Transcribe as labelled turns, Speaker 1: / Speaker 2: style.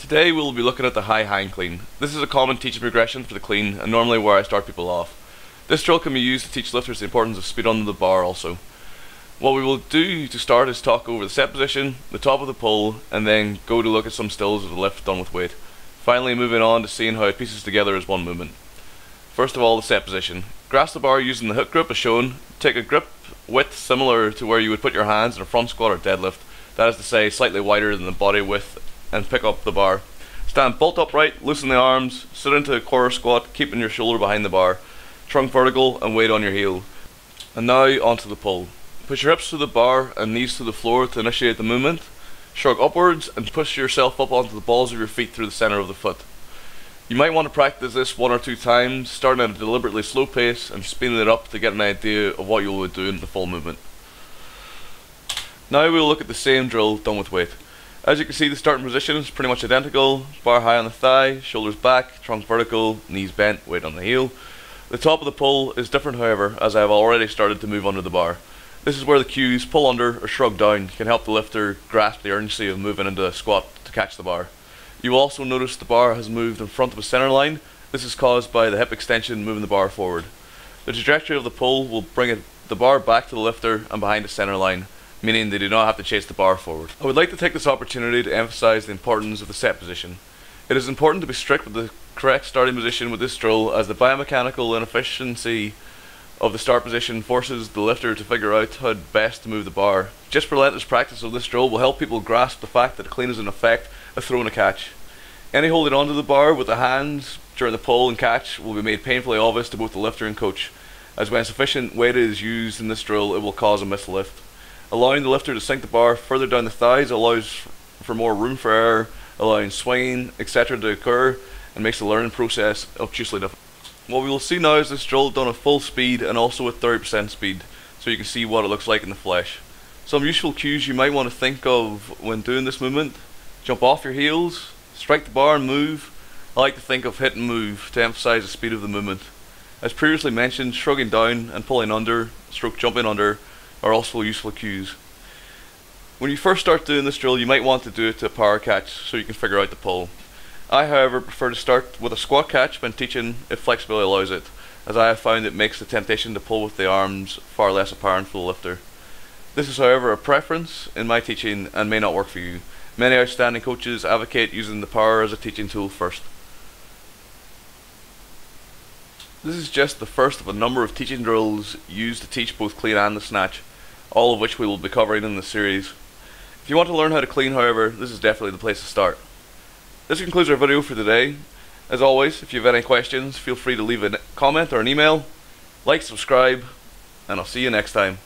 Speaker 1: Today we'll be looking at the high hang clean. This is a common teaching progression for the clean and normally where I start people off. This drill can be used to teach lifters the importance of speed under the bar also. What we will do to start is talk over the set position, the top of the pull, and then go to look at some stills of the lift done with weight. Finally moving on to seeing how it pieces together as one movement. First of all, the set position. Grasp the bar using the hook grip as shown. Take a grip width similar to where you would put your hands in a front squat or deadlift. That is to say, slightly wider than the body width, and pick up the bar. Stand bolt upright, loosen the arms, sit into a quarter squat, keeping your shoulder behind the bar. Trunk vertical and weight on your heel. And now onto the pull. Push your hips to the bar and knees to the floor to initiate the movement. Shrug upwards and push yourself up onto the balls of your feet through the center of the foot. You might want to practice this 1 or 2 times, starting at a deliberately slow pace and speeding it up to get an idea of what you will do in the full movement. Now we will look at the same drill done with weight. As you can see, the starting position is pretty much identical. Bar high on the thigh, shoulders back, trunk vertical, knees bent, weight on the heel. The top of the pull is different however, as I have already started to move under the bar. This is where the cues pull under or shrug down can help the lifter grasp the urgency of moving into a squat to catch the bar. You will also notice the bar has moved in front of a center line. This is caused by the hip extension moving the bar forward. The trajectory of the pull will bring the bar back to the lifter and behind the center line, meaning they do not have to chase the bar forward. I would like to take this opportunity to emphasize the importance of the set position. It is important to be strict with the correct starting position with this drill, as the biomechanical inefficiency of the start position forces the lifter to figure out how best to move the bar. Just relentless practice of this drill will help people grasp the fact that a clean is in effect a throw and a catch. Any holding onto the bar with the hands during the pull and catch will be made painfully obvious to both the lifter and coach, as when sufficient weight is used in this drill it will cause a missed lift. Allowing the lifter to sink the bar further down the thighs allows for more room for error, allowing swinging, etc. to occur, and makes the learning process obtusely difficult. What we will see now is this drill done at full speed and also at 30% speed, so you can see what it looks like in the flesh. Some useful cues you might want to think of when doing this movement: jump off your heels, strike the bar and move. I like to think of hit and move to emphasize the speed of the movement. As previously mentioned, shrugging down and pulling under, stroke jumping under, are also useful cues. When you first start doing this drill, you might want to do it to a power catch so you can figure out the pull. I however prefer to start with a squat catch when teaching if flexibility allows it, as I have found it makes the temptation to pull with the arms far less apparent for the lifter. This is however a preference in my teaching and may not work for you. Many outstanding coaches advocate using the power as a teaching tool first. This is just the first of a number of teaching drills used to teach both clean and the snatch, all of which we will be covering in this series. If you want to learn how to clean however, this is definitely the place to start. This concludes our video for today. As always, if you have any questions, feel free to leave a comment or an email. Like, subscribe, and I'll see you next time.